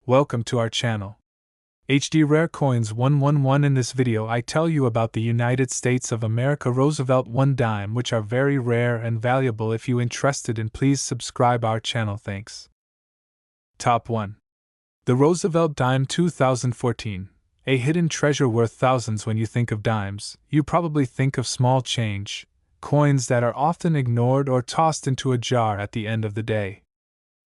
Welcome to our channel. HD Rare Coins 111. In this video I tell you about the United States of America Roosevelt 1 dime, which are very rare and valuable. If you interested in, please subscribe our channel. Thanks. Top 1. The Roosevelt Dime 2014. A hidden treasure worth thousands. When you think of dimes, you probably think of small change, coins that are often ignored or tossed into a jar at the end of the day.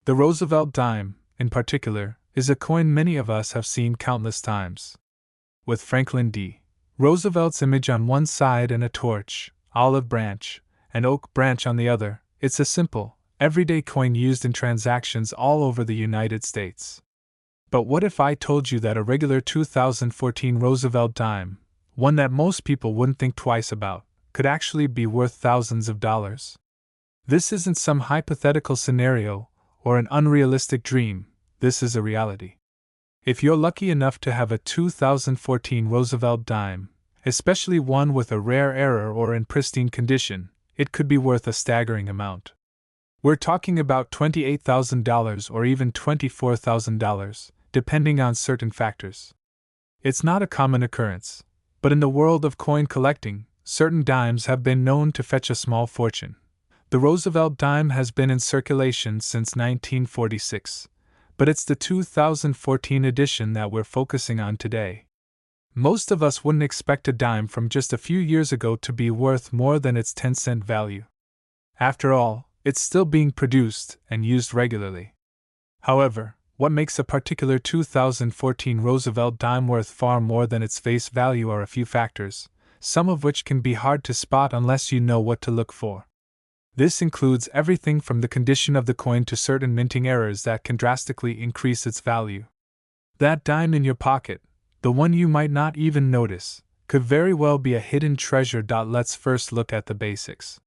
The Roosevelt dime, in particular, is a coin many of us have seen countless times. With Franklin D. Roosevelt's image on one side and a torch, olive branch, and oak branch on the other, it's a simple, everyday coin used in transactions all over the United States. But what if I told you that a regular 2014 Roosevelt dime, one that most people wouldn't think twice about, could actually be worth thousands of dollars? This isn't some hypothetical scenario or an unrealistic dream. This is a reality. If you're lucky enough to have a 2014 Roosevelt dime, especially one with a rare error or in pristine condition, it could be worth a staggering amount. We're talking about $28,000 or even $24,000, depending on certain factors. It's not a common occurrence, but in the world of coin collecting, certain dimes have been known to fetch a small fortune. The Roosevelt dime has been in circulation since 1946. But it's the 2014 edition that we're focusing on today. Most of us wouldn't expect a dime from just a few years ago to be worth more than its 10-cent value. After all, it's still being produced and used regularly. However, what makes a particular 2014 Roosevelt dime worth far more than its face value are a few factors, some of which can be hard to spot unless you know what to look for. This includes everything from the condition of the coin to certain minting errors that can drastically increase its value. That dime in your pocket, the one you might not even notice, could very well be a hidden treasure. Let's first look at the basics.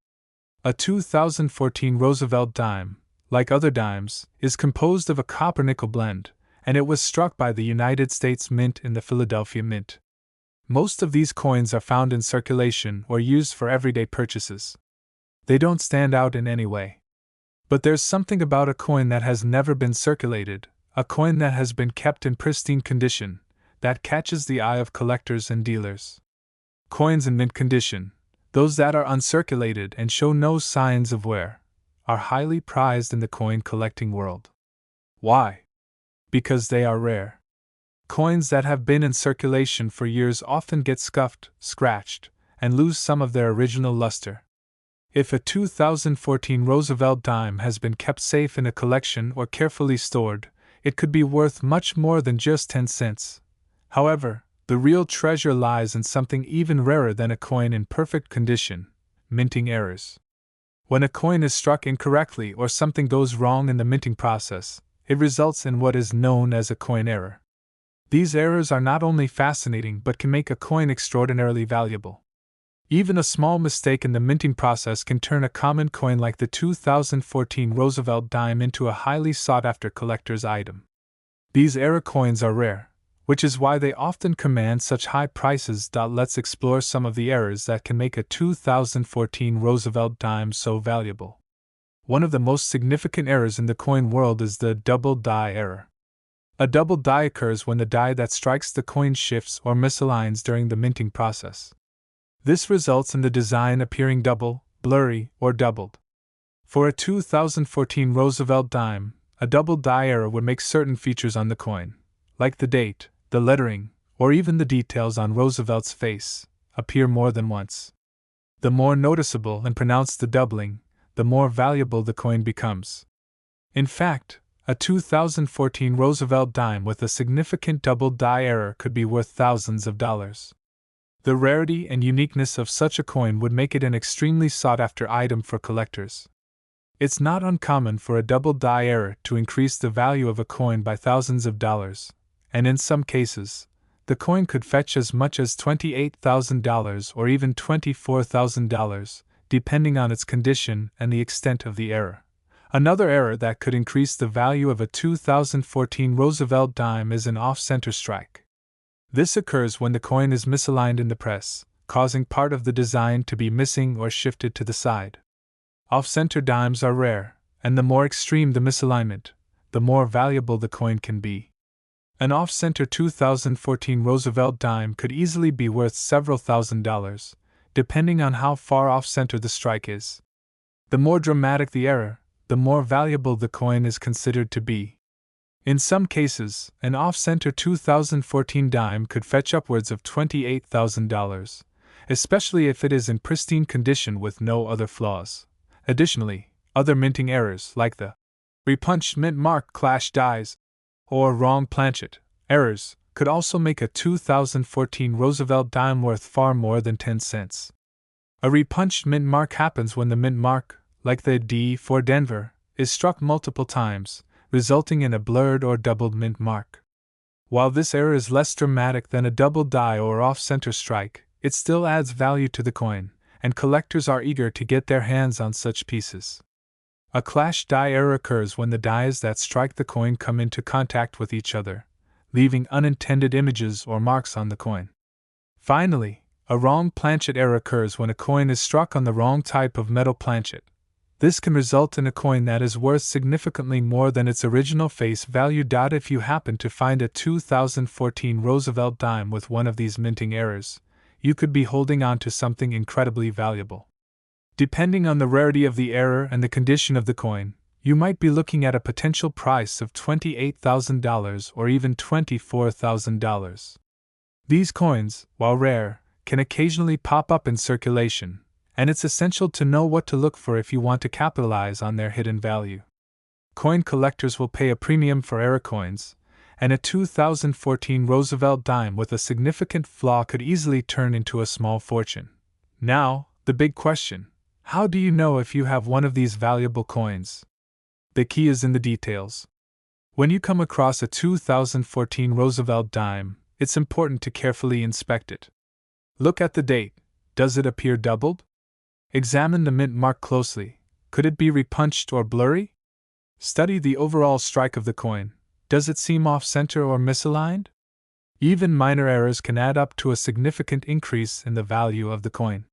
A 2014 Roosevelt dime, like other dimes, is composed of a copper-nickel blend, and it was struck by the United States Mint in the Philadelphia Mint. Most of these coins are found in circulation or used for everyday purchases. They don't stand out in any way. But there's something about a coin that has never been circulated, a coin that has been kept in pristine condition, that catches the eye of collectors and dealers. Coins in mint condition, those that are uncirculated and show no signs of wear, are highly prized in the coin collecting world. Why? Because they are rare. Coins that have been in circulation for years often get scuffed, scratched, and lose some of their original luster. If a 2014 Roosevelt dime has been kept safe in a collection or carefully stored, it could be worth much more than just 10 cents. However, the real treasure lies in something even rarer than a coin in perfect condition: minting errors. When a coin is struck incorrectly or something goes wrong in the minting process, it results in what is known as a coin error. These errors are not only fascinating but can make a coin extraordinarily valuable. Even a small mistake in the minting process can turn a common coin like the 2014 Roosevelt dime into a highly sought-after collector's item. These error coins are rare, which is why they often command such high prices. Let's explore some of the errors that can make a 2014 Roosevelt dime so valuable. One of the most significant errors in the coin world is the double die error. A double die occurs when the die that strikes the coin shifts or misaligns during the minting process. This results in the design appearing double, blurry, or doubled. For a 2014 Roosevelt dime, a double die error would make certain features on the coin, like the date, the lettering, or even the details on Roosevelt's face, appear more than once. The more noticeable and pronounced the doubling, the more valuable the coin becomes. In fact, a 2014 Roosevelt dime with a significant double die error could be worth thousands of dollars. The rarity and uniqueness of such a coin would make it an extremely sought-after item for collectors. It's not uncommon for a double die error to increase the value of a coin by thousands of dollars, and in some cases, the coin could fetch as much as $28,000 or even $24,000, depending on its condition and the extent of the error. Another error that could increase the value of a 2014 Roosevelt dime is an off-center strike. This occurs when the coin is misaligned in the press, causing part of the design to be missing or shifted to the side. Off-center dimes are rare, and the more extreme the misalignment, the more valuable the coin can be. An off-center 2014 Roosevelt dime could easily be worth several $1,000s, depending on how far off-center the strike is. The more dramatic the error, the more valuable the coin is considered to be. In some cases, an off-center 2014 dime could fetch upwards of $28,000, especially if it is in pristine condition with no other flaws. Additionally, other minting errors like the repunched mint mark clash dies or wrong planchet errors could also make a 2014 Roosevelt dime worth far more than 10 cents. A repunched mint mark happens when the mint mark, like the D for Denver, is struck multiple times, resulting in a blurred or doubled mint mark. While this error is less dramatic than a double die or off-center strike, it still adds value to the coin, and collectors are eager to get their hands on such pieces. A clash die error occurs when the dies that strike the coin come into contact with each other, leaving unintended images or marks on the coin. Finally, a wrong planchet error occurs when a coin is struck on the wrong type of metal planchet. This can result in a coin that is worth significantly more than its original face value. If you happen to find a 2014 Roosevelt dime with one of these minting errors, you could be holding on to something incredibly valuable. Depending on the rarity of the error and the condition of the coin, you might be looking at a potential price of $28,000 or even $24,000. These coins, while rare, can occasionally pop up in circulation, and it's essential to know what to look for if you want to capitalize on their hidden value. Coin collectors will pay a premium for error coins, and a 2014 Roosevelt dime with a significant flaw could easily turn into a small fortune. Now, the big question: how do you know if you have one of these valuable coins? The key is in the details. When you come across a 2014 Roosevelt dime, it's important to carefully inspect it. Look at the date. Does it appear doubled? Examine the mint mark closely. Could it be repunched or blurry? Study the overall strike of the coin. Does it seem off-center or misaligned? Even minor errors can add up to a significant increase in the value of the coin.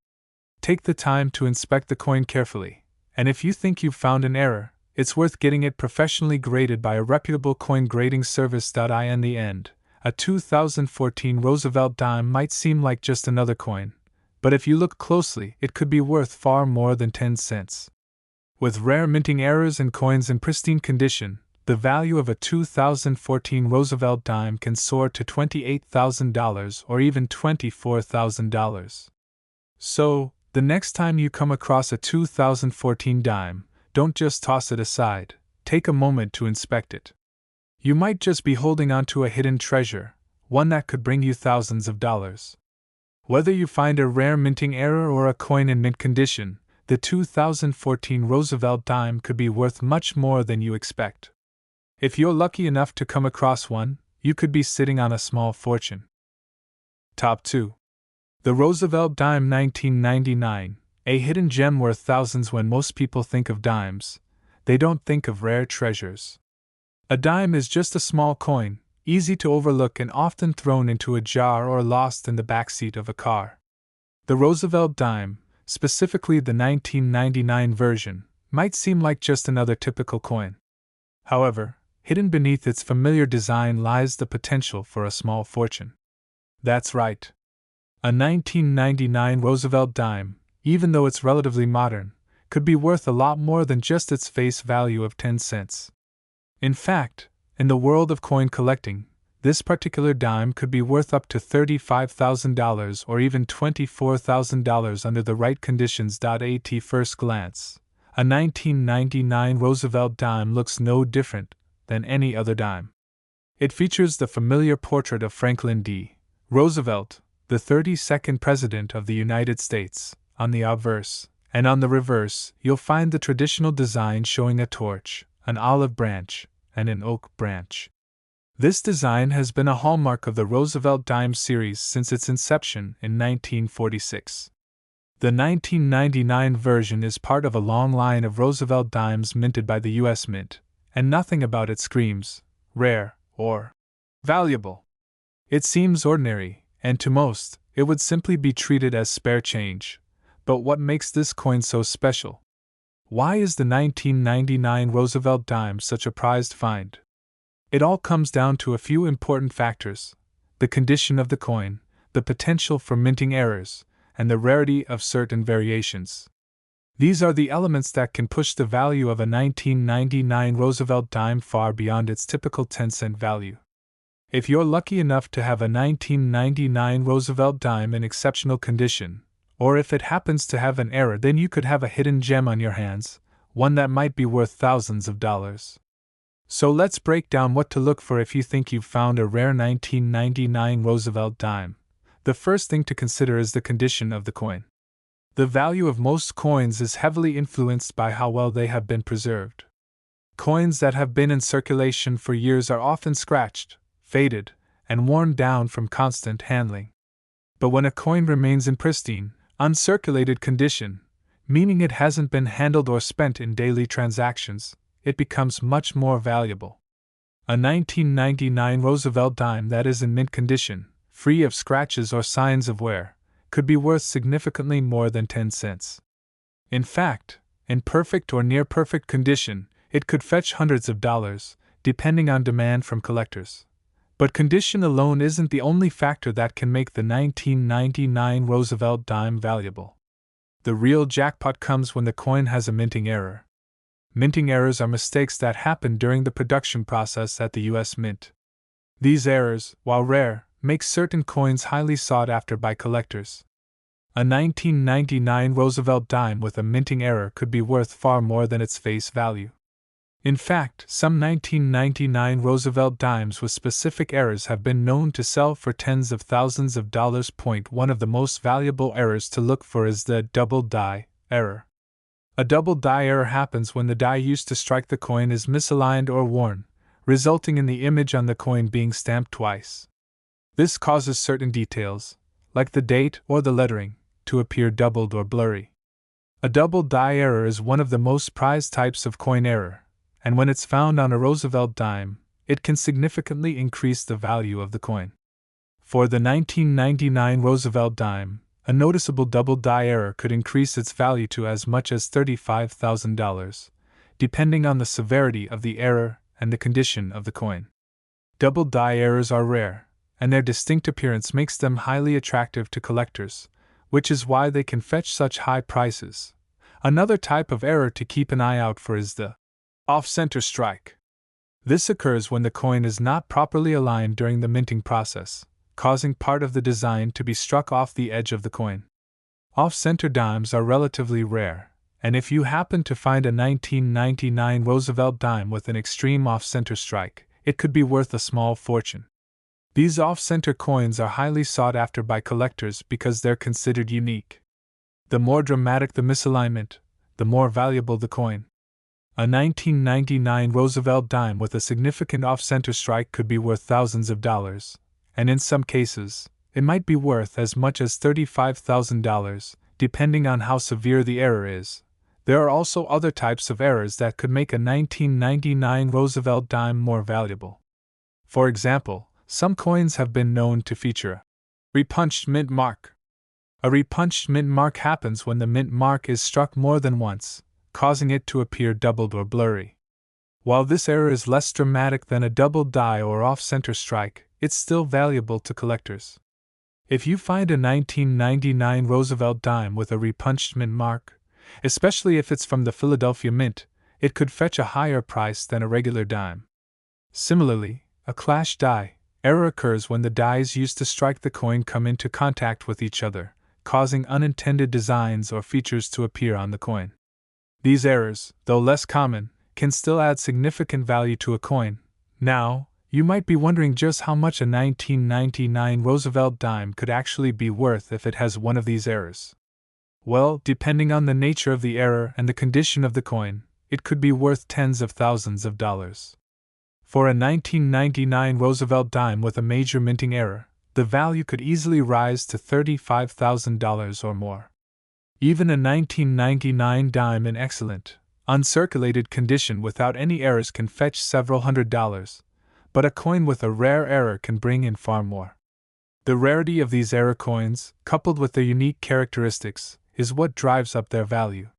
Take the time to inspect the coin carefully, and if you think you've found an error, it's worth getting it professionally graded by a reputable coin grading service. In the end, a 2014 Roosevelt dime might seem like just another coin, but if you look closely, it could be worth far more than 10 cents. With rare minting errors and coins in pristine condition, the value of a 2014 Roosevelt dime can soar to $28,000 or even $24,000. So, the next time you come across a 2014 dime, don't just toss it aside, take a moment to inspect it. You might just be holding on to a hidden treasure, one that could bring you thousands of dollars. Whether you find a rare minting error or a coin in mint condition, the 2014 Roosevelt dime could be worth much more than you expect. If you're lucky enough to come across one, you could be sitting on a small fortune. Top 2. The Roosevelt Dime 1999, a hidden gem worth thousands. When most people think of dimes, they don't think of rare treasures. A dime is just a small coin, easy to overlook and often thrown into a jar or lost in the backseat of a car. The Roosevelt dime, specifically the 1999 version, might seem like just another typical coin. However, hidden beneath its familiar design lies the potential for a small fortune. That's right. A 1999 Roosevelt dime, even though it's relatively modern, could be worth a lot more than just its face value of 10 cents. In fact, in the world of coin collecting, this particular dime could be worth up to $35,000 or even $24,000 under the right conditions. At first glance, a 1999 Roosevelt dime looks no different than any other dime. It features the familiar portrait of Franklin D. Roosevelt, the 32nd President of the United States, on the obverse, and on the reverse, you'll find the traditional design showing a torch, an olive branch, and an oak branch. This design has been a hallmark of the Roosevelt Dime series since its inception in 1946. The 1999 version is part of a long line of Roosevelt dimes minted by the U.S. Mint, and nothing about it screams rare or valuable. It seems ordinary, and to most, it would simply be treated as spare change. But what makes this coin so special? Why is the 1999 Roosevelt dime such a prized find? It all comes down to a few important factors: the condition of the coin, the potential for minting errors, and the rarity of certain variations. These are the elements that can push the value of a 1999 Roosevelt dime far beyond its typical 10-cent value. If you're lucky enough to have a 1999 Roosevelt dime in exceptional condition, or if it happens to have an error, then you could have a hidden gem on your hands, one that might be worth thousands of dollars. So let's break down what to look for if you think you've found a rare 1999 Roosevelt dime. The first thing to consider is the condition of the coin. The value of most coins is heavily influenced by how well they have been preserved. Coins that have been in circulation for years are often scratched, faded, and worn down from constant handling. But when a coin remains in pristine, uncirculated condition, meaning it hasn't been handled or spent in daily transactions, it becomes much more valuable. A 1999 Roosevelt dime that is in mint condition, free of scratches or signs of wear, could be worth significantly more than 10 cents. In fact, in perfect or near perfect condition, it could fetch hundreds of dollars, depending on demand from collectors. But condition alone isn't the only factor that can make the 1999 Roosevelt dime valuable. The real jackpot comes when the coin has a minting error. Minting errors are mistakes that happen during the production process at the U.S. Mint. These errors, while rare, make certain coins highly sought after by collectors. A 1999 Roosevelt dime with a minting error could be worth far more than its face value. In fact, some 1999 Roosevelt dimes with specific errors have been known to sell for tens of thousands of dollars. One of the most valuable errors to look for is the double die error. A double die error happens when the die used to strike the coin is misaligned or worn, resulting in the image on the coin being stamped twice. This causes certain details, like the date or the lettering, to appear doubled or blurry. A double die error is one of the most prized types of coin error, and when it's found on a Roosevelt dime, it can significantly increase the value of the coin. For the 1999 Roosevelt dime, a noticeable double die error could increase its value to as much as $35,000, depending on the severity of the error and the condition of the coin. Double die errors are rare, and their distinct appearance makes them highly attractive to collectors, which is why they can fetch such high prices. Another type of error to keep an eye out for is the off-center strike. This occurs when the coin is not properly aligned during the minting process, causing part of the design to be struck off the edge of the coin. Off-center dimes are relatively rare, and if you happen to find a 1999 Roosevelt dime with an extreme off-center strike, it could be worth a small fortune. These off-center coins are highly sought after by collectors because they're considered unique. The more dramatic the misalignment, the more valuable the coin. A 1999 Roosevelt dime with a significant off-center strike could be worth thousands of dollars, and in some cases, it might be worth as much as $35,000, depending on how severe the error is. There are also other types of errors that could make a 1999 Roosevelt dime more valuable. For example, some coins have been known to feature a repunched mint mark. A repunched mint mark happens when the mint mark is struck more than once, causing it to appear doubled or blurry. While this error is less dramatic than a double die or off-center strike, it's still valuable to collectors. If you find a 1999 Roosevelt dime with a repunched mint mark, especially if it's from the Philadelphia Mint, it could fetch a higher price than a regular dime. Similarly, a clash die error occurs when the dies used to strike the coin come into contact with each other, causing unintended designs or features to appear on the coin. These errors, though less common, can still add significant value to a coin. Now, you might be wondering just how much a 1999 Roosevelt dime could actually be worth if it has one of these errors. Well, depending on the nature of the error and the condition of the coin, it could be worth tens of thousands of dollars. For a 1999 Roosevelt dime with a major minting error, the value could easily rise to $35,000 or more. Even a 1999 dime in excellent, uncirculated condition without any errors can fetch several $100s, but a coin with a rare error can bring in far more. The rarity of these error coins, coupled with their unique characteristics, is what drives up their value.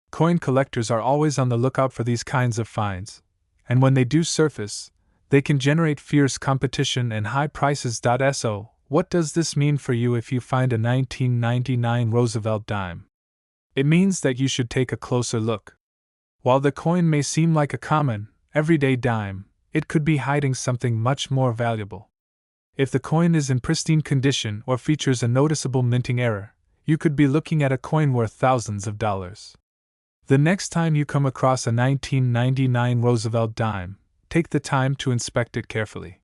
Coin collectors are always on the lookout for these kinds of finds, and when they do surface, They can generate fierce competition and high prices. So, what does this mean for you if you find a 1999 Roosevelt dime? It means that you should take a closer look. While the coin may seem like a common, everyday dime, it could be hiding something much more valuable. If the coin is in pristine condition or features a noticeable minting error, you could be looking at a coin worth thousands of dollars. The next time you come across a 1999 Roosevelt dime, take the time to inspect it carefully.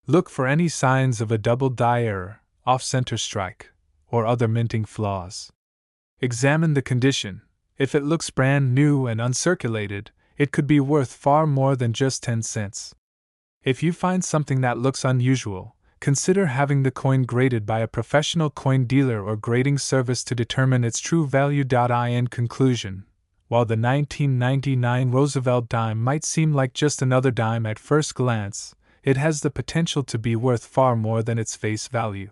Look for any signs of a double die error, off-center strike, or other minting flaws. Examine the condition. If it looks brand new and uncirculated, it could be worth far more than just 10 cents. If you find something that looks unusual, consider having the coin graded by a professional coin dealer or grading service to determine its true value. In conclusion, while the 1999 Roosevelt dime might seem like just another dime at first glance, it has the potential to be worth far more than its face value.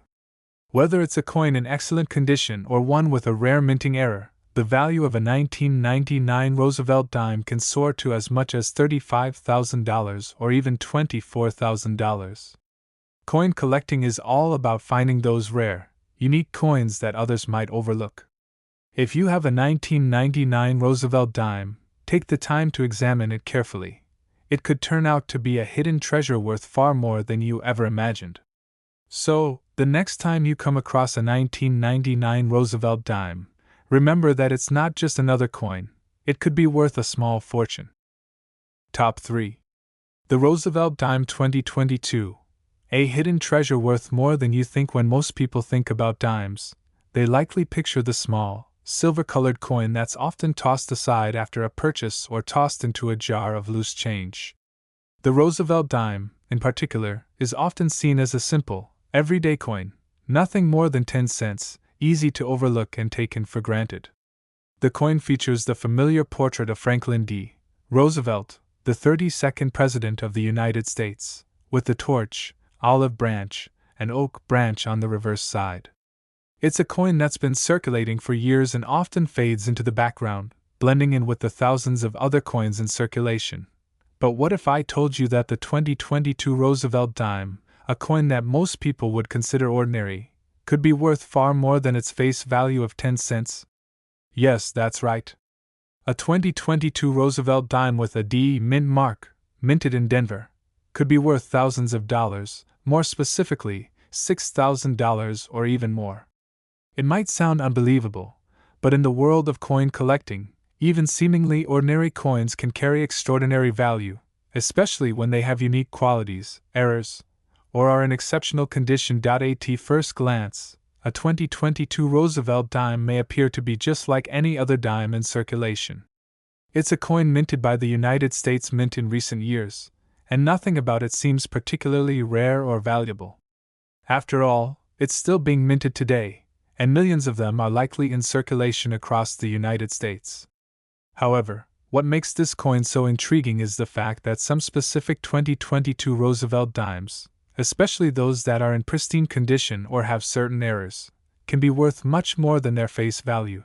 Whether it's a coin in excellent condition or one with a rare minting error, the value of a 1999 Roosevelt dime can soar to as much as $35,000 or even $24,000. Coin collecting is all about finding those rare, unique coins that others might overlook. If you have a 1999 Roosevelt dime, take the time to examine it carefully. It could turn out to be a hidden treasure worth far more than you ever imagined. So, the next time you come across a 1999 Roosevelt dime, remember that it's not just another coin, it could be worth a small fortune. Top 3. The Roosevelt Dime 2022. A hidden treasure worth more than you think. When most people think about dimes, they likely picture the small, silver-colored coin that's often tossed aside after a purchase or tossed into a jar of loose change. The Roosevelt dime, in particular, is often seen as a simple, everyday coin, nothing more than 10 cents, easy to overlook and taken for granted. The coin features the familiar portrait of Franklin D. Roosevelt, the 32nd President of the United States, with the torch, olive branch, and oak branch on the reverse side. It's a coin that's been circulating for years and often fades into the background, blending in with the thousands of other coins in circulation. But what if I told you that the 2022 Roosevelt dime, a coin that most people would consider ordinary, could be worth far more than its face value of 10 cents? Yes, that's right. A 2022 Roosevelt dime with a D mint mark, minted in Denver, could be worth thousands of dollars, more specifically, $6,000 or even more. It might sound unbelievable, but in the world of coin collecting, even seemingly ordinary coins can carry extraordinary value, especially when they have unique qualities, errors, or are in exceptional condition. At first glance, a 2022 Roosevelt dime may appear to be just like any other dime in circulation. It's a coin minted by the United States Mint in recent years, and nothing about it seems particularly rare or valuable. After all, it's still being minted today, and millions of them are likely in circulation across the United States. However, what makes this coin so intriguing is the fact that some specific 2022 Roosevelt dimes, especially those that are in pristine condition or have certain errors, can be worth much more than their face value.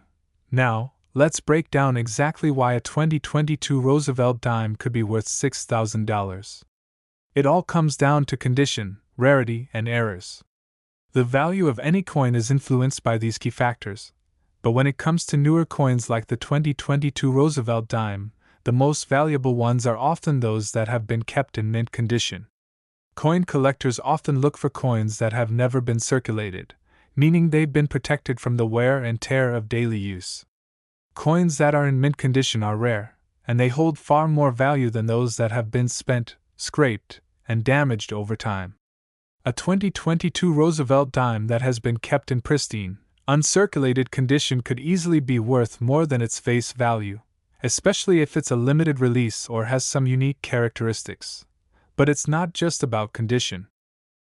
Now, let's break down exactly why a 2022 Roosevelt dime could be worth $6,000. It all comes down to condition, rarity, and errors. The value of any coin is influenced by these key factors, but when it comes to newer coins like the 2022 Roosevelt dime, the most valuable ones are often those that have been kept in mint condition. Coin collectors often look for coins that have never been circulated, meaning they've been protected from the wear and tear of daily use. Coins that are in mint condition are rare, and they hold far more value than those that have been spent, scraped, and damaged over time. A 2022 Roosevelt dime that has been kept in pristine, uncirculated condition could easily be worth more than its face value, especially if it's a limited release or has some unique characteristics. But it's not just about condition.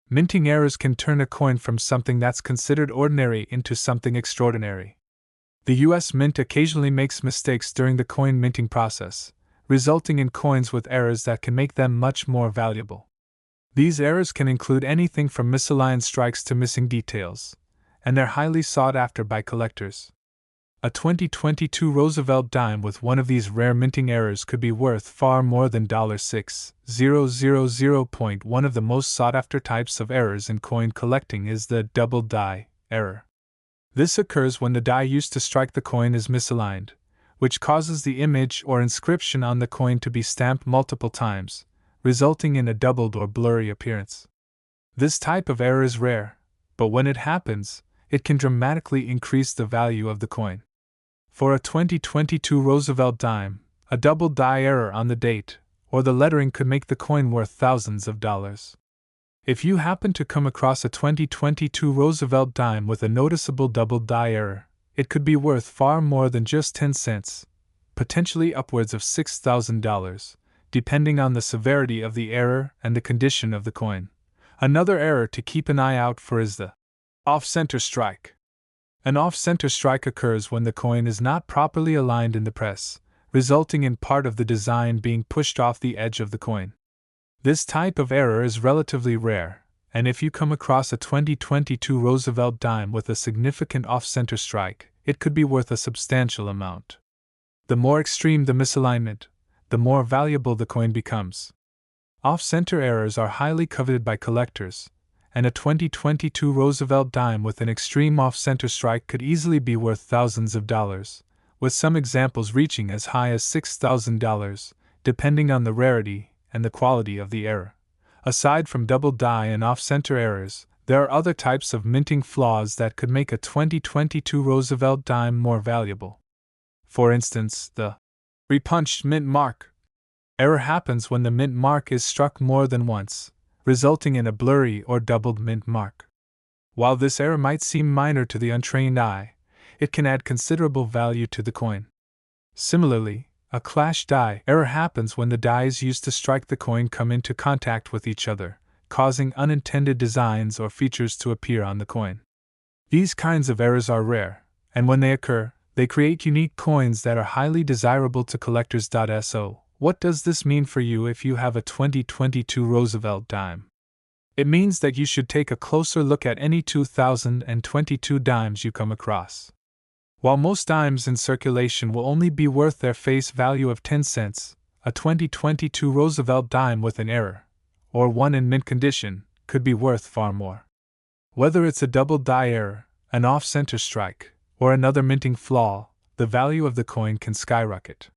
Minting errors can turn a coin from something that's considered ordinary into something extraordinary. The U.S. Mint occasionally makes mistakes during the coin minting process, resulting in coins with errors that can make them much more valuable. These errors can include anything from misaligned strikes to missing details, and they're highly sought after by collectors. A 2022 Roosevelt dime with one of these rare minting errors could be worth far more than $6,000. One of the most sought-after types of errors in coin collecting is the double die error. This occurs when the die used to strike the coin is misaligned, which causes the image or inscription on the coin to be stamped multiple times, resulting in a doubled or blurry appearance. This type of error is rare, but when it happens, it can dramatically increase the value of the coin. For a 2022 Roosevelt dime, a double die error on the date or the lettering could make the coin worth thousands of dollars. If you happen to come across a 2022 Roosevelt dime with a noticeable double die error, it could be worth far more than just 10 cents, potentially upwards of $6,000, depending on the severity of the error and the condition of the coin. Another error to keep an eye out for is the off-center strike. An off-center strike occurs when the coin is not properly aligned in the press, resulting in part of the design being pushed off the edge of the coin. This type of error is relatively rare, and if you come across a 2022 Roosevelt dime with a significant off-center strike, it could be worth a substantial amount. The more extreme the misalignment, the more valuable the coin becomes. Off-center errors are highly coveted by collectors, and a 2022 Roosevelt dime with an extreme off-center strike could easily be worth thousands of dollars, with some examples reaching as high as $6,000, depending on the rarity and the quality of the error. Aside from double die and off-center errors, there are other types of minting flaws that could make a 2022 Roosevelt dime more valuable. For instance, the repunched mint mark error happens when the mint mark is struck more than once, resulting in a blurry or doubled mint mark. While this error might seem minor to the untrained eye, it can add considerable value to the coin. Similarly, a clash die error happens when the dies used to strike the coin come into contact with each other, causing unintended designs or features to appear on the coin. These kinds of errors are rare, and when they occur, they create unique coins that are highly desirable to collectors. So, what does this mean for you if you have a 2022 Roosevelt dime? It means that you should take a closer look at any 2022 dimes you come across. While most dimes in circulation will only be worth their face value of 10 cents, a 2022 Roosevelt dime with an error, or one in mint condition, could be worth far more. Whether it's a double die error, an off-center strike, or another minting flaw, the value of the coin can skyrocket.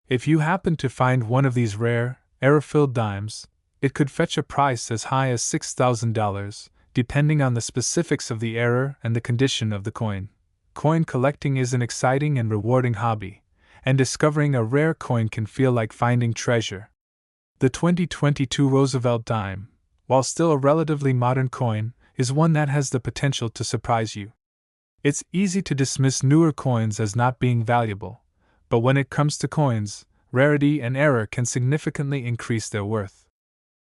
If you happen to find one of these rare, error-filled dimes, it could fetch a price as high as $6,000, depending on the specifics of the error and the condition of the coin. Coin collecting is an exciting and rewarding hobby, and discovering a rare coin can feel like finding treasure. The 2022 Roosevelt dime, while still a relatively modern coin, is one that has the potential to surprise you. It's easy to dismiss newer coins as not being valuable, but when it comes to coins, rarity and error can significantly increase their worth.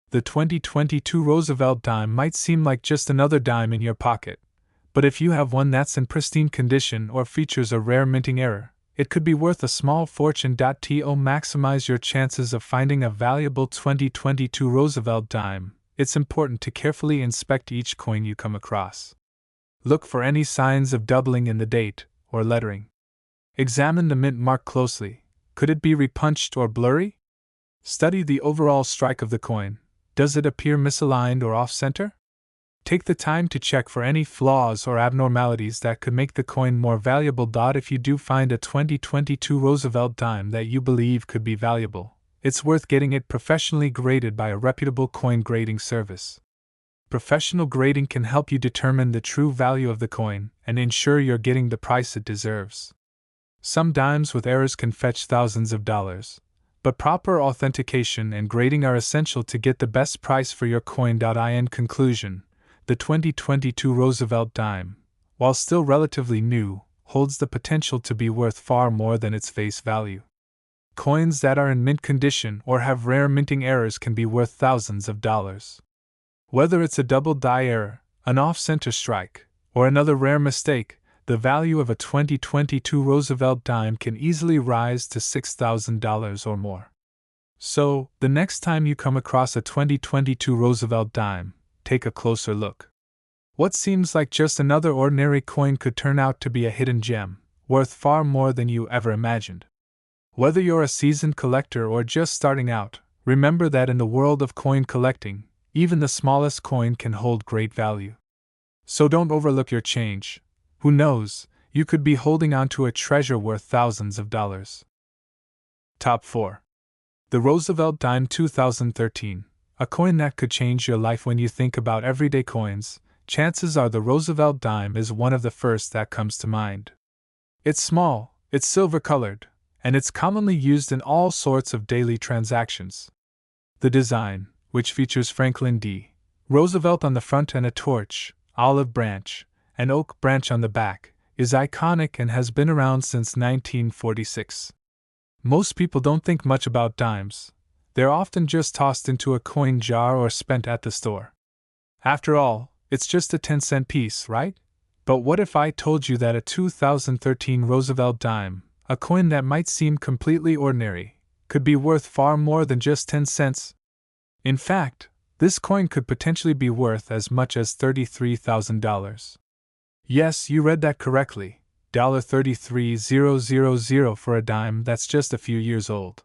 The 2022 Roosevelt dime might seem like just another dime in your pocket, but if you have one that's in pristine condition or features a rare minting error, it could be worth a small fortune. To maximize your chances of finding a valuable 2022 Roosevelt dime, it's important to carefully inspect each coin you come across. Look for any signs of doubling in the date or lettering. Examine the mint mark closely. Could it be repunched or blurry? Study the overall strike of the coin. Does it appear misaligned or off-center? Take the time to check for any flaws or abnormalities that could make the coin more valuable. If you do find a 2022 Roosevelt dime that you believe could be valuable, it's worth getting it professionally graded by a reputable coin grading service. Professional grading can help you determine the true value of the coin and ensure you're getting the price it deserves. Some dimes with errors can fetch thousands of dollars, but proper authentication and grading are essential to get the best price for your coin. In conclusion, the 2022 Roosevelt dime, while still relatively new, holds the potential to be worth far more than its face value. Coins that are in mint condition or have rare minting errors can be worth thousands of dollars. Whether it's a double die error, an off-center strike, or another rare mistake, the value of a 2022 Roosevelt dime can easily rise to $6,000 or more. So, the next time you come across a 2022 Roosevelt dime, take a closer look. What seems like just another ordinary coin could turn out to be a hidden gem, worth far more than you ever imagined. Whether you're a seasoned collector or just starting out, remember that in the world of coin collecting, even the smallest coin can hold great value. So don't overlook your change. Who knows, you could be holding on to a treasure worth thousands of dollars. Top 4. The Roosevelt Dime 2013. A coin that could change your life. When you think about everyday coins, chances are the Roosevelt Dime is one of the first that comes to mind. It's small, it's silver-colored, and it's commonly used in all sorts of daily transactions. The design, which features Franklin D. Roosevelt on the front and a torch, olive branch, and oak branch on the back, is iconic and has been around since 1946. Most people don't think much about dimes. They're often just tossed into a coin jar or spent at the store. After all, it's just a 10-cent piece, right? But what if I told you that a 2013 Roosevelt dime, a coin that might seem completely ordinary, could be worth far more than just 10 cents? In fact, this coin could potentially be worth as much as $33,000. Yes, you read that correctly, $33,000 for a dime that's just a few years old.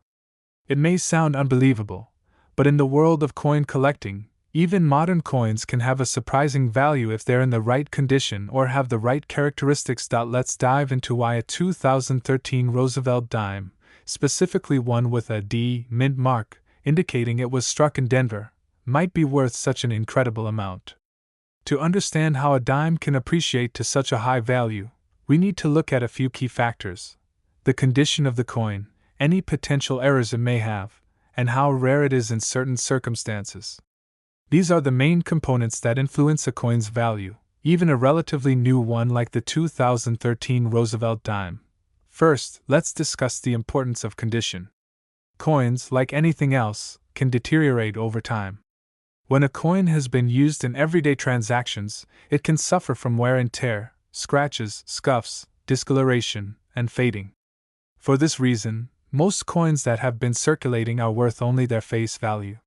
It may sound unbelievable, but in the world of coin collecting, even modern coins can have a surprising value if they're in the right condition or have the right characteristics. Let's dive into why a 2013 Roosevelt dime, specifically one with a D mint mark, indicating it was struck in Denver, might be worth such an incredible amount. To understand how a dime can appreciate to such a high value, we need to look at a few key factors: the condition of the coin, any potential errors it may have, and how rare it is in certain circumstances. These are the main components that influence a coin's value, even a relatively new one like the 2013 Roosevelt dime. First, let's discuss the importance of condition. Coins, like anything else, can deteriorate over time. When a coin has been used in everyday transactions, it can suffer from wear and tear, scratches, scuffs, discoloration, and fading. For this reason, most coins that have been circulating are worth only their face value.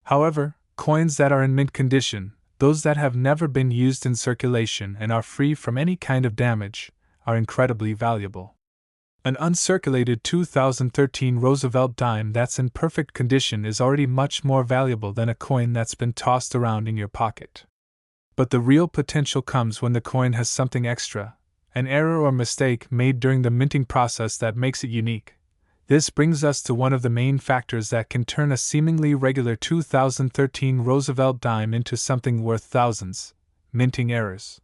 However, coins that are in mint condition, those that have never been used in circulation and are free from any kind of damage, are incredibly valuable. An uncirculated 2013 Roosevelt dime that's in perfect condition is already much more valuable than a coin that's been tossed around in your pocket. But the real potential comes when the coin has something extra, an error or mistake made during the minting process that makes it unique. This brings us to one of the main factors that can turn a seemingly regular 2013 Roosevelt dime into something worth thousands: minting errors.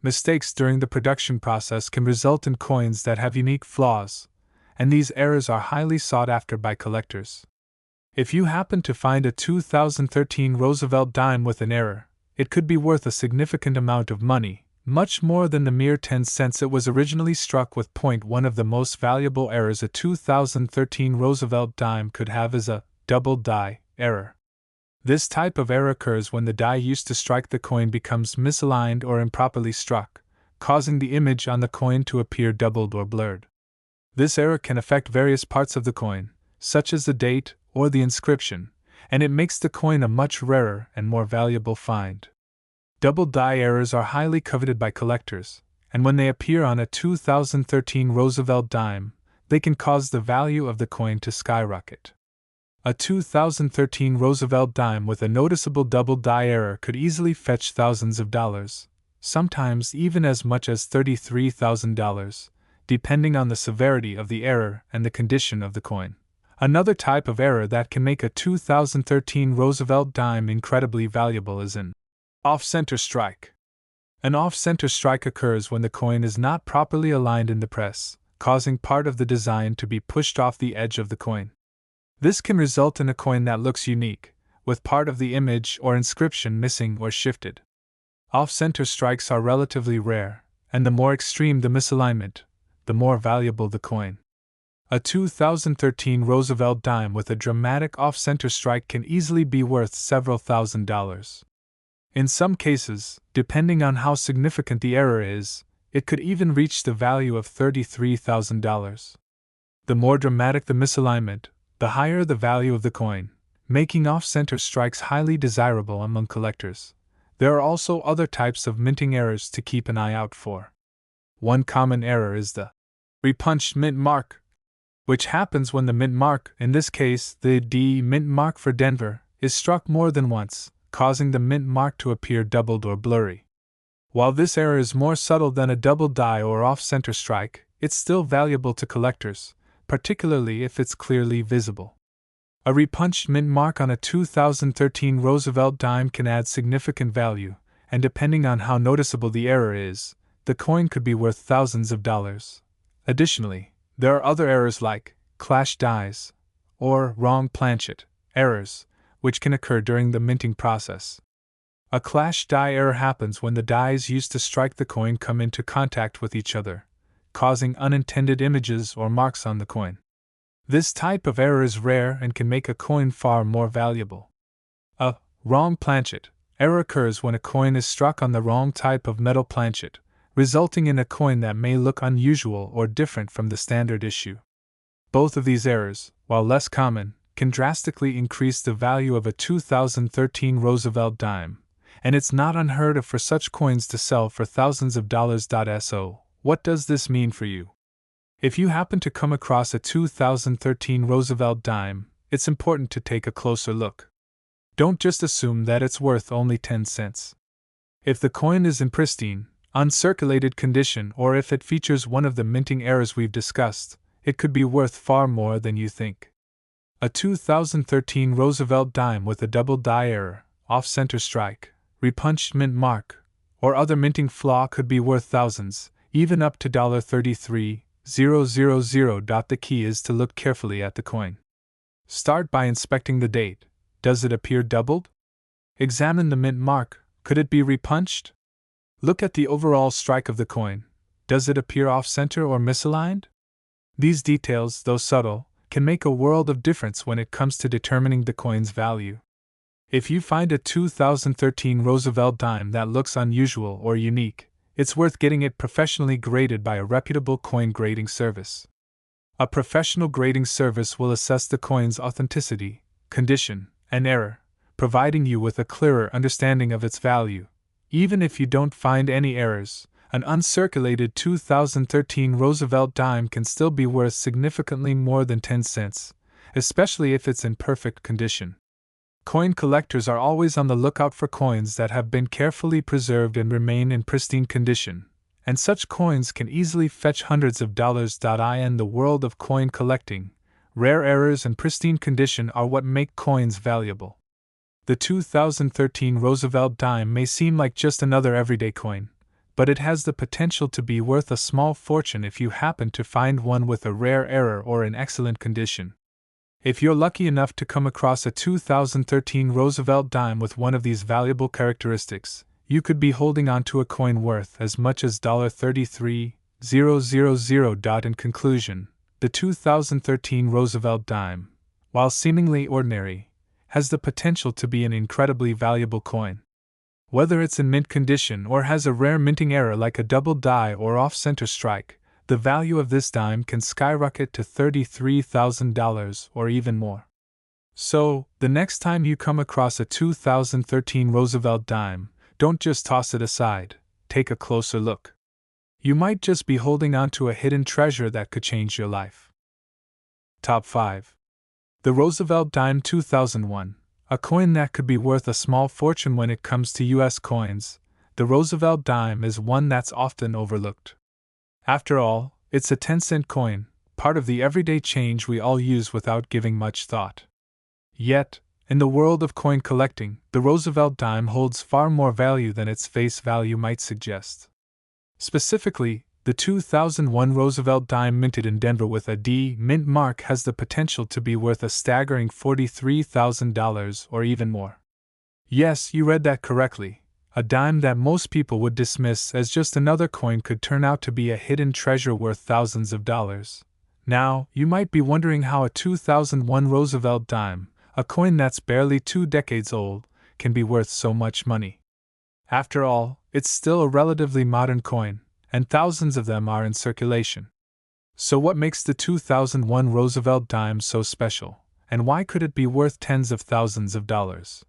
Mistakes during the production process can result in coins that have unique flaws, and these errors are highly sought after by collectors. If you happen to find a 2013 Roosevelt dime with an error, it could be worth a significant amount of money, much more than the mere 10 cents it was originally struck with. One of the most valuable errors a 2013 Roosevelt dime could have is a double die error. This type of error occurs when the die used to strike the coin becomes misaligned or improperly struck, causing the image on the coin to appear doubled or blurred. This error can affect various parts of the coin, such as the date or the inscription, and it makes the coin a much rarer and more valuable find. Double die errors are highly coveted by collectors, and when they appear on a 2013 Roosevelt dime, they can cause the value of the coin to skyrocket. A 2013 Roosevelt dime with a noticeable double die error could easily fetch thousands of dollars, sometimes even as much as $33,000, depending on the severity of the error and the condition of the coin. Another type of error that can make a 2013 Roosevelt dime incredibly valuable is an off-center strike. An off-center strike occurs when the coin is not properly aligned in the press, causing part of the design to be pushed off the edge of the coin. This can result in a coin that looks unique, with part of the image or inscription missing or shifted. Off-center strikes are relatively rare, and the more extreme the misalignment, the more valuable the coin. A 2013 Roosevelt dime with a dramatic off-center strike can easily be worth several $1,000s. In some cases, depending on how significant the error is, it could even reach the value of $33,000. The more dramatic the misalignment, the higher the value of the coin, making off-center strikes highly desirable among collectors. There are also other types of minting errors to keep an eye out for. One common error is the Repunched mint mark, which happens when the mint mark, in this case the D mint mark for Denver, is struck more than once, causing the mint mark to appear doubled or blurry. While this error is more subtle than a double die or off-center strike, it's still valuable to collectors, particularly if it's clearly visible. A repunched mint mark on a 2013 Roosevelt dime can add significant value, and depending on how noticeable the error is, the coin could be worth thousands of dollars. Additionally, there are other errors like clash dies or wrong planchet errors, which can occur during the minting process. A clash die error happens when the dies used to strike the coin come into contact with each other, causing unintended images or marks on the coin. This type of error is rare and can make a coin far more valuable. A wrong planchet error occurs when a coin is struck on the wrong type of metal planchet, resulting in a coin that may look unusual or different from the standard issue. Both of these errors, while less common, can drastically increase the value of a 2013 Roosevelt dime, and it's not unheard of for such coins to sell for thousands of dollars. So, what does this mean for you? If you happen to come across a 2013 Roosevelt dime, it's important to take a closer look. Don't just assume that it's worth only 10 cents. If the coin is in pristine, uncirculated condition, or if it features one of the minting errors we've discussed, it could be worth far more than you think. A 2013 Roosevelt dime with a double die error, off-center strike, repunched mint mark, or other minting flaw could be worth thousands, even up to $33,000. The key is to look carefully at the coin. Start by inspecting the date. Does it appear doubled? Examine the mint mark. Could it be repunched? Look at the overall strike of the coin. Does it appear off-center or misaligned? These details, though subtle, can make a world of difference when it comes to determining the coin's value. If you find a 2013 Roosevelt dime that looks unusual or unique, it's worth getting it professionally graded by a reputable coin grading service. A professional grading service will assess the coin's authenticity, condition, and error, providing you with a clearer understanding of its value. Even if you don't find any errors, an uncirculated 2013 Roosevelt dime can still be worth significantly more than 10 cents, especially if it's in perfect condition. Coin collectors are always on the lookout for coins that have been carefully preserved and remain in pristine condition, and such coins can easily fetch hundreds of dollars. In the world of coin collecting, rare errors and pristine condition are what make coins valuable. The 2013 Roosevelt dime may seem like just another everyday coin, but it has the potential to be worth a small fortune if you happen to find one with a rare error or in excellent condition. If you're lucky enough to come across a 2013 Roosevelt dime with one of these valuable characteristics, you could be holding on to a coin worth as much as $33,000. In conclusion, the 2013 Roosevelt dime, while seemingly ordinary, has the potential to be an incredibly valuable coin. Whether it's in mint condition or has a rare minting error like a double die or off-center strike, the value of this dime can skyrocket to $33,000 or even more. So, the next time you come across a 2013 Roosevelt dime, don't just toss it aside, take a closer look. You might just be holding on to a hidden treasure that could change your life. Top 5. The Roosevelt Dime 2001, a coin that could be worth a small fortune when it comes to U.S. coins. The Roosevelt dime is one that's often overlooked. After all, it's a 10-cent coin, part of the everyday change we all use without giving much thought. Yet, in the world of coin collecting, the Roosevelt dime holds far more value than its face value might suggest. Specifically, the 2001 Roosevelt dime minted in Denver with a D mint mark has the potential to be worth a staggering $43,000 or even more. Yes, you read that correctly. A dime that most people would dismiss as just another coin could turn out to be a hidden treasure worth thousands of dollars. Now, you might be wondering how a 2001 Roosevelt dime, a coin that's barely 2 decades old, can be worth so much money. After all, it's still a relatively modern coin, and thousands of them are in circulation. So what makes the 2001 Roosevelt dime so special, and why could it be worth tens of thousands of dollars?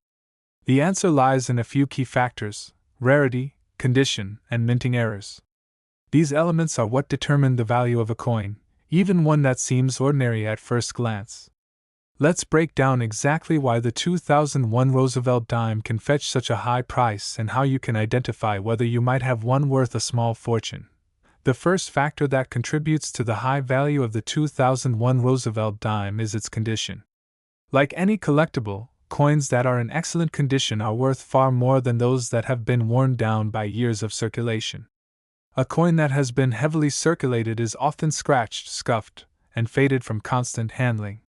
The answer lies in a few key factors: rarity, condition, and minting errors. These elements are what determine the value of a coin, even one that seems ordinary at first glance. Let's break down exactly why the 2001 Roosevelt dime can fetch such a high price and how you can identify whether you might have one worth a small fortune. The first factor that contributes to the high value of the 2001 Roosevelt dime is its condition. Like any collectible, coins that are in excellent condition are worth far more than those that have been worn down by years of circulation. A coin that has been heavily circulated is often scratched, scuffed, and faded from constant handling.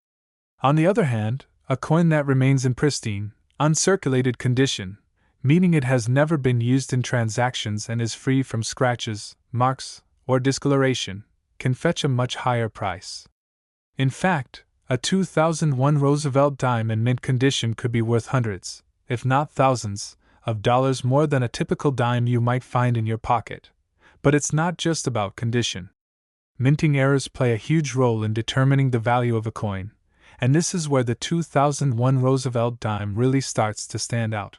On the other hand, a coin that remains in pristine, uncirculated condition, meaning it has never been used in transactions and is free from scratches, marks, or discoloration, can fetch a much higher price. In fact, a 2001 Roosevelt dime in mint condition could be worth hundreds, if not thousands, of dollars more than a typical dime you might find in your pocket. But it's not just about condition. Minting errors play a huge role in determining the value of a coin, and this is where the 2001 Roosevelt dime really starts to stand out.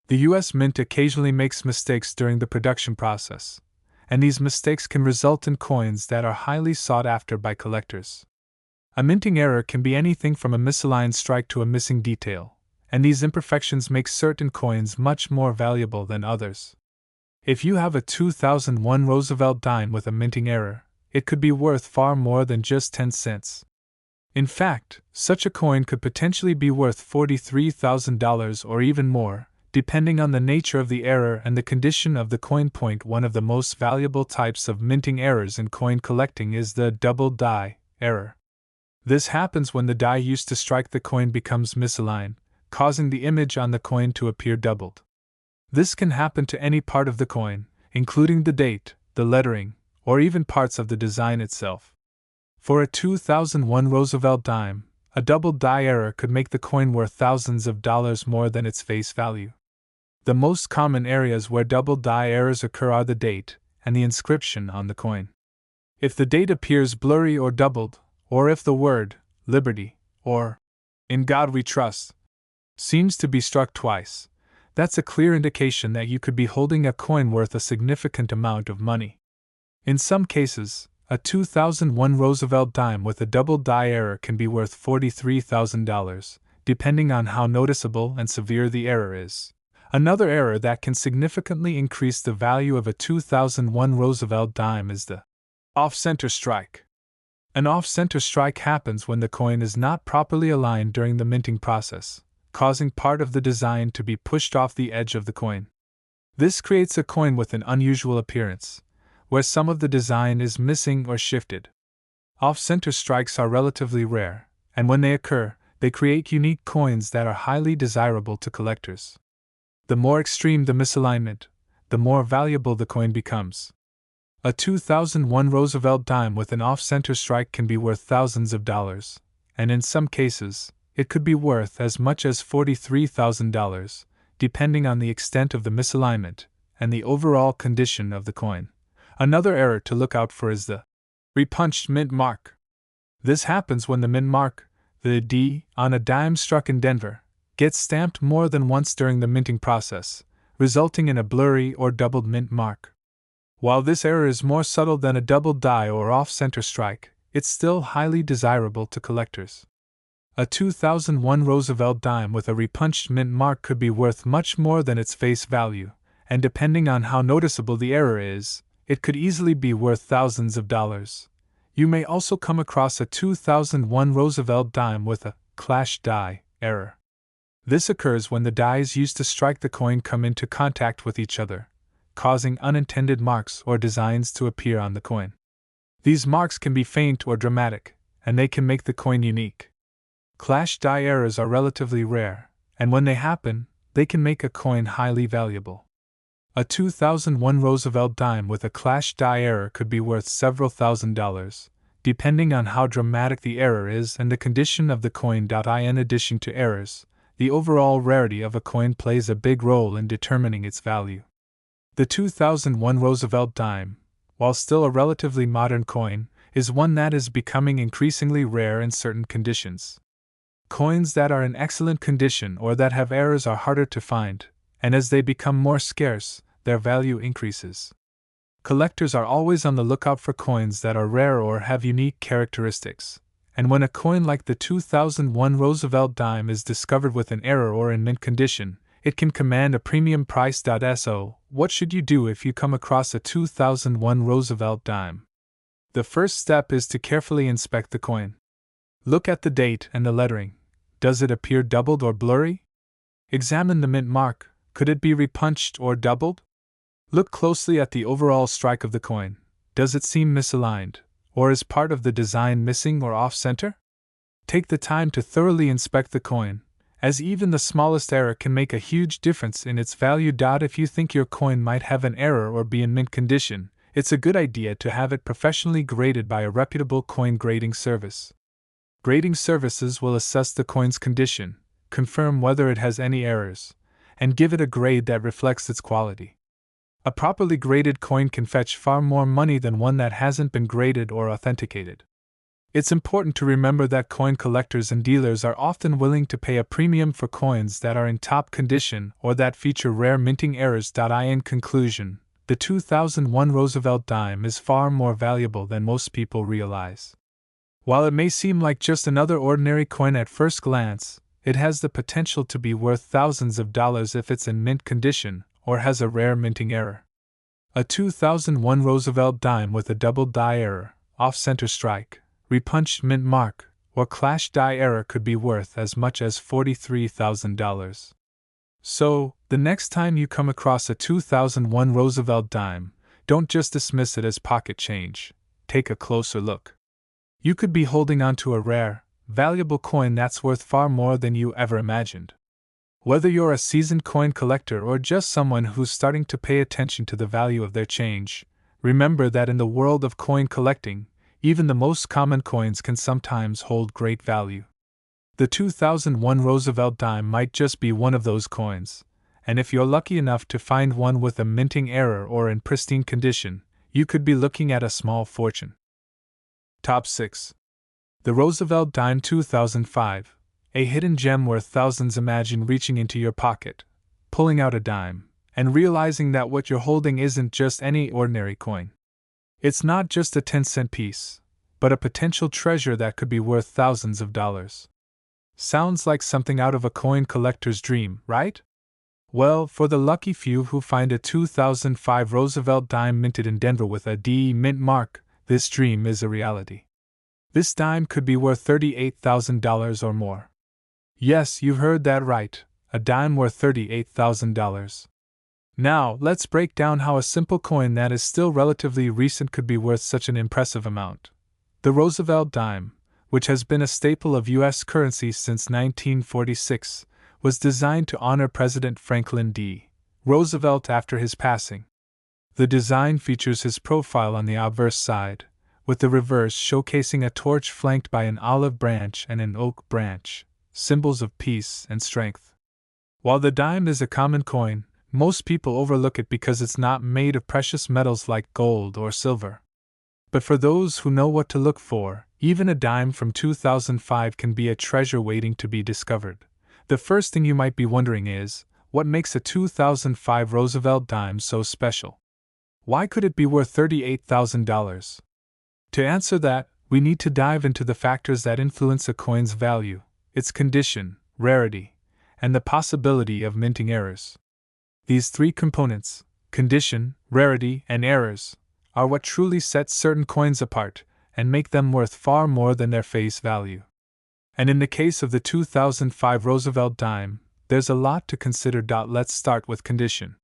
The U.S. Mint occasionally makes mistakes during the production process, and these mistakes can result in coins that are highly sought after by collectors. A minting error can be anything from a misaligned strike to a missing detail, and these imperfections make certain coins much more valuable than others. If you have a 2001 Roosevelt dime with a minting error, it could be worth far more than just 10 cents. In fact, such a coin could potentially be worth $43,000 or even more, depending on the nature of the error and the condition of the coin. One of the most valuable types of minting errors in coin collecting is the double die error. This happens when the die used to strike the coin becomes misaligned, causing the image on the coin to appear doubled. This can happen to any part of the coin, including the date, the lettering, or even parts of the design itself. For a 2001 Roosevelt dime, a double die error could make the coin worth thousands of dollars more than its face value. The most common areas where double die errors occur are the date and the inscription on the coin. If the date appears blurry or doubled, or if the word, Liberty, or In God We Trust, seems to be struck twice, that's a clear indication that you could be holding a coin worth a significant amount of money. In some cases, a 2001 Roosevelt dime with a double die error can be worth $43,000, depending on how noticeable and severe the error is. Another error that can significantly increase the value of a 2001 Roosevelt dime is the off-center strike. An off-center strike happens when the coin is not properly aligned during the minting process, causing part of the design to be pushed off the edge of the coin. This creates a coin with an unusual appearance, where some of the design is missing or shifted. Off-center strikes are relatively rare, and when they occur, they create unique coins that are highly desirable to collectors. The more extreme the misalignment, the more valuable the coin becomes. A 2001 Roosevelt dime with an off-center strike can be worth thousands of dollars, and in some cases, it could be worth as much as $43,000, depending on the extent of the misalignment and the overall condition of the coin. Another error to look out for is the repunched mint mark. This happens when the mint mark, the D, on a dime struck in Denver, gets stamped more than once during the minting process, resulting in a blurry or doubled mint mark. While this error is more subtle than a double die or off-center strike, it's still highly desirable to collectors. A 2001 Roosevelt dime with a repunched mint mark could be worth much more than its face value, and depending on how noticeable the error is, it could easily be worth thousands of dollars. You may also come across a 2001 Roosevelt dime with a clash die error. This occurs when the dies used to strike the coin come into contact with each other, causing unintended marks or designs to appear on the coin. These marks can be faint or dramatic, and they can make the coin unique. Clash die errors are relatively rare, and when they happen, they can make a coin highly valuable. A 2001 Roosevelt dime with a clash die error could be worth several $1,000s, depending on how dramatic the error is and the condition of the coin. In addition to errors, the overall rarity of a coin plays a big role in determining its value. The 2001 Roosevelt dime, while still a relatively modern coin, is one that is becoming increasingly rare in certain conditions. Coins that are in excellent condition or that have errors are harder to find, and as they become more scarce, their value increases. Collectors are always on the lookout for coins that are rare or have unique characteristics. And when a coin like the 2001 Roosevelt dime is discovered with an error or in mint condition, it can command a premium price. So, what should you do if you come across a 2001 Roosevelt dime? The first step is to carefully inspect the coin. Look at the date and the lettering. Does it appear doubled or blurry? Examine the mint mark. Could it be repunched or doubled? Look closely at the overall strike of the coin. Does it seem misaligned, or is part of the design missing or off-center? Take the time to thoroughly inspect the coin, as even the smallest error can make a huge difference in its value. If you think your coin might have an error or be in mint condition, it's a good idea to have it professionally graded by a reputable coin grading service. Grading services will assess the coin's condition, confirm whether it has any errors, and give it a grade that reflects its quality. A properly graded coin can fetch far more money than one that hasn't been graded or authenticated. It's important to remember that coin collectors and dealers are often willing to pay a premium for coins that are in top condition or that feature rare minting errors. In conclusion, the 2001 Roosevelt dime is far more valuable than most people realize. While it may seem like just another ordinary coin at first glance, it has the potential to be worth thousands of dollars if it's in mint condition or has a rare minting error. A 2001 Roosevelt dime with a double die error, off-center strike, repunched mint mark, or clash die error could be worth as much as $43,000. So, the next time you come across a 2001 Roosevelt dime, don't just dismiss it as pocket change. Take a closer look. You could be holding onto a rare, valuable coin that's worth far more than you ever imagined. Whether you're a seasoned coin collector or just someone who's starting to pay attention to the value of their change, remember that in the world of coin collecting, even the most common coins can sometimes hold great value. The 2001 Roosevelt dime might just be one of those coins, and if you're lucky enough to find one with a minting error or in pristine condition, you could be looking at a small fortune. Top 6. The Roosevelt Dime 2005. A hidden gem worth thousands. Imagine reaching into your pocket, pulling out a dime, and realizing that what you're holding isn't just any ordinary coin. It's not just a 10-cent piece, but a potential treasure that could be worth thousands of dollars. Sounds like something out of a coin collector's dream, right? Well, for the lucky few who find a 2005 Roosevelt dime minted in Denver with a DE mint mark, this dream is a reality. This dime could be worth $38,000 or more. Yes, you heard that right, a dime worth $38,000. Now, let's break down how a simple coin that is still relatively recent could be worth such an impressive amount. The Roosevelt dime, which has been a staple of U.S. currency since 1946, was designed to honor President Franklin D. Roosevelt after his passing. The design features his profile on the obverse side, with the reverse showcasing a torch flanked by an olive branch and an oak branch, symbols of peace and strength. While the dime is a common coin, most people overlook it because it's not made of precious metals like gold or silver. But for those who know what to look for, even a dime from 2005 can be a treasure waiting to be discovered. The first thing you might be wondering is, what makes a 2005 Roosevelt dime so special? Why could it be worth $38,000? To answer that, we need to dive into the factors that influence a coin's value, its condition, rarity, and the possibility of minting errors. These three components, condition, rarity, and errors, are what truly sets certain coins apart and make them worth far more than their face value. And in the case of the 2005 Roosevelt dime, there's a lot to consider. Let's start with condition.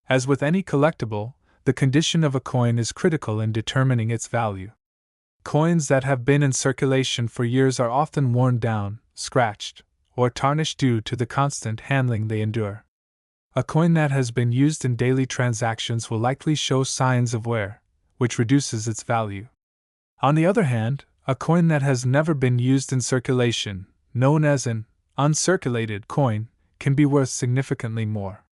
As with any collectible, the condition of a coin is critical in determining its value. Coins that have been in circulation for years are often worn down, scratched, or tarnished due to the constant handling they endure. A coin that has been used in daily transactions will likely show signs of wear, which reduces its value. On the other hand, a coin that has never been used in circulation, known as an uncirculated coin, can be worth significantly more.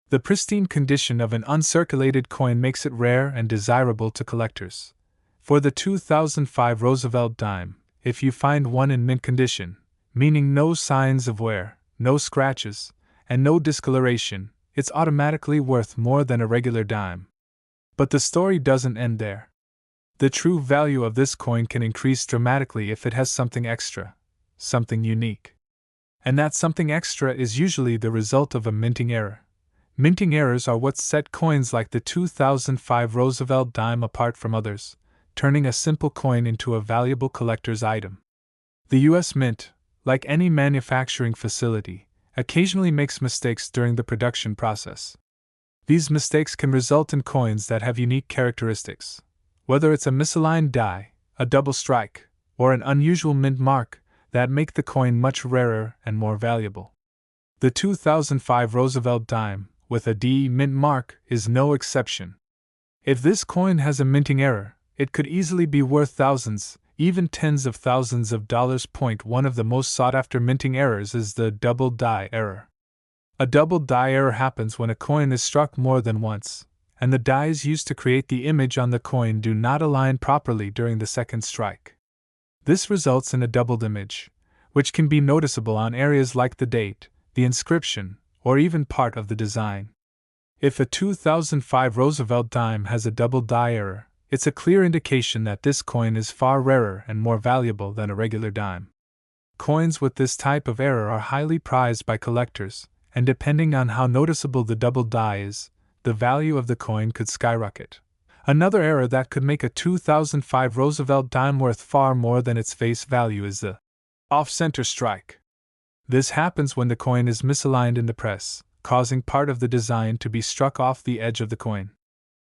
The pristine condition of an uncirculated coin makes it rare and desirable to collectors. For the 2005 Roosevelt dime, if you find one in mint condition, meaning no signs of wear, no scratches, and no discoloration, it's automatically worth more than a regular dime. But the story doesn't end there. The true value of this coin can increase dramatically if it has something extra, something unique. And that something extra is usually the result of a minting error. Minting errors are what set coins like the 2005 Roosevelt dime apart from others, turning a simple coin into a valuable collector's item. The U.S. Mint, like any manufacturing facility, occasionally makes mistakes during the production process. These mistakes can result in coins that have unique characteristics. Whether it's a misaligned die, a double strike, or an unusual mint mark, that make the coin much rarer and more valuable. The 2005 Roosevelt dime, with a D mint mark, is no exception. If this coin has a minting error, it could easily be worth thousands, even tens of thousands of dollars. One of the most sought-after minting errors is the double die error. A double die error happens when a coin is struck more than once, and the dies used to create the image on the coin do not align properly during the second strike. This results in a doubled image, which can be noticeable on areas like the date, the inscription, or even part of the design. If a 2005 Roosevelt dime has a double die error, it's a clear indication that this coin is far rarer and more valuable than a regular dime. Coins with this type of error are highly prized by collectors, and depending on how noticeable the double die is, the value of the coin could skyrocket. Another error that could make a 2005 Roosevelt dime worth far more than its face value is the off-center strike. This happens when the coin is misaligned in the press, causing part of the design to be struck off the edge of the coin.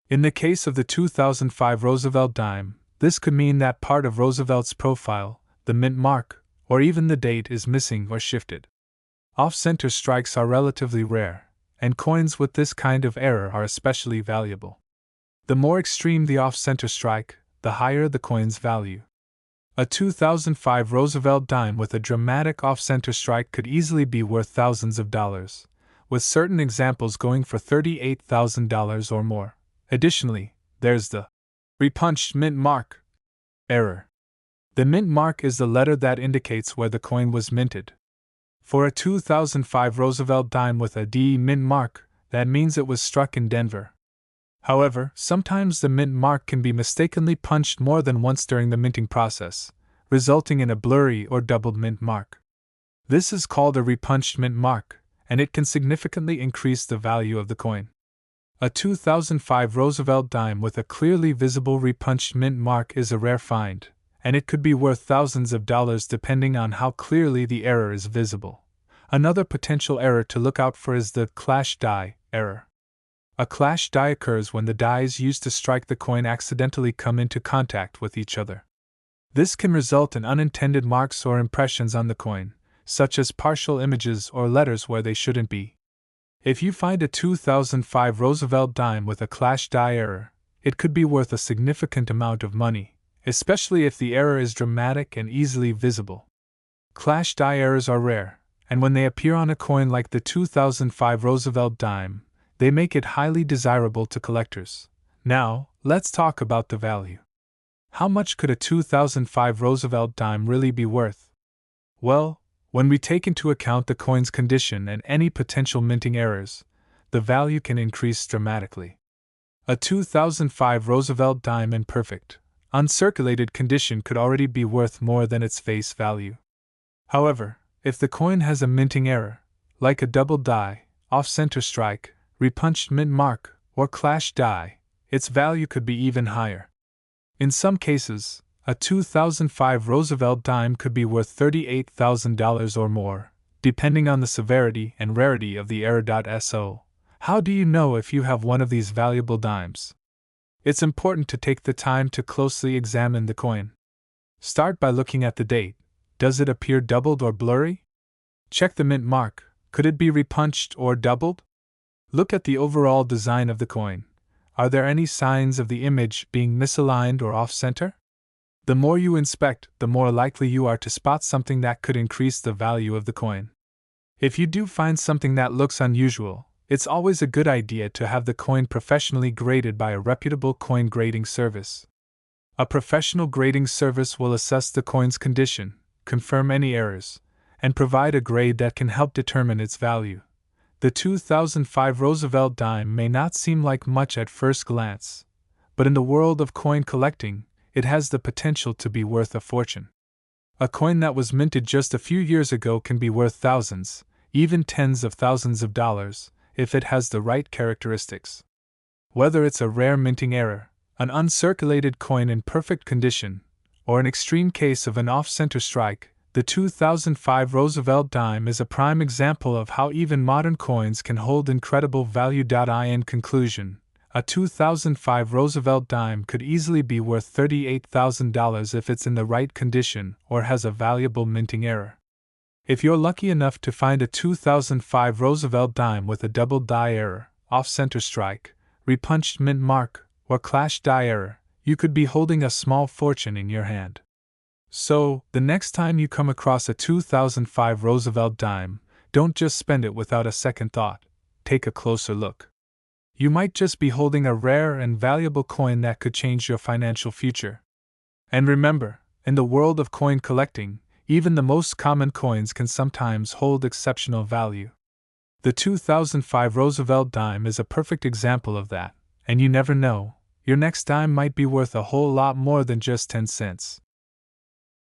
In the case of the 2005 Roosevelt dime, this could mean that part of Roosevelt's profile, the mint mark, or even the date is missing or shifted. Off-center strikes are relatively rare, and coins with this kind of error are especially valuable. The more extreme the off-center strike, the higher the coin's value. A 2005 Roosevelt dime with a dramatic off-center strike could easily be worth thousands of dollars, with certain examples going for $38,000 or more. Additionally, there's the repunched mint mark error. The mint mark is the letter that indicates where the coin was minted. For a 2005 Roosevelt dime with a D mint mark, that means it was struck in Denver. However, sometimes the mint mark can be mistakenly punched more than once during the minting process, resulting in a blurry or doubled mint mark. This is called a repunched mint mark, and it can significantly increase the value of the coin. A 2005 Roosevelt dime with a clearly visible repunched mint mark is a rare find, and it could be worth thousands of dollars depending on how clearly the error is visible. Another potential error to look out for is the clash die error. A clash die occurs when the dies used to strike the coin accidentally come into contact with each other. This can result in unintended marks or impressions on the coin, such as partial images or letters where they shouldn't be. If you find a 2005 Roosevelt dime with a clash die error, it could be worth a significant amount of money, especially if the error is dramatic and easily visible. Clash die errors are rare, and when they appear on a coin like the 2005 Roosevelt dime, they make it highly desirable to collectors. Now, let's talk about the value. How much could a 2005 Roosevelt dime really be worth? Well, when we take into account the coin's condition and any potential minting errors, the value can increase dramatically. A 2005 Roosevelt dime in perfect, uncirculated condition could already be worth more than its face value. However, if the coin has a minting error, like a double die, off-center strike, repunched mint mark, or clash die, its value could be even higher. In some cases, a 2005 Roosevelt dime could be worth $38,000 or more, depending on the severity and rarity of the error. So, how do you know if you have one of these valuable dimes? It's important to take the time to closely examine the coin. Start by looking at the date. Does it appear doubled or blurry? Check the mint mark. Could it be repunched or doubled? Look at the overall design of the coin. Are there any signs of the image being misaligned or off-center? The more you inspect, the more likely you are to spot something that could increase the value of the coin. If you do find something that looks unusual, it's always a good idea to have the coin professionally graded by a reputable coin grading service. A professional grading service will assess the coin's condition, confirm any errors, and provide a grade that can help determine its value. The 2005 Roosevelt dime may not seem like much at first glance, but in the world of coin collecting, it has the potential to be worth a fortune. A coin that was minted just a few years ago can be worth thousands, even tens of thousands of dollars, if it has the right characteristics. Whether it's a rare minting error, an uncirculated coin in perfect condition, or an extreme case of an off-center strike, the 2005 Roosevelt dime is a prime example of how even modern coins can hold incredible value. In conclusion, a 2005 Roosevelt dime could easily be worth $38,000 if it's in the right condition or has a valuable minting error. If you're lucky enough to find a 2005 Roosevelt dime with a double die error, off-center strike, repunched mint mark, or clash die error, you could be holding a small fortune in your hand. So, the next time you come across a 2005 Roosevelt dime, don't just spend it without a second thought. Take a closer look. You might just be holding a rare and valuable coin that could change your financial future. And remember, in the world of coin collecting, even the most common coins can sometimes hold exceptional value. The 2005 Roosevelt dime is a perfect example of that, and you never know, your next dime might be worth a whole lot more than just 10 cents.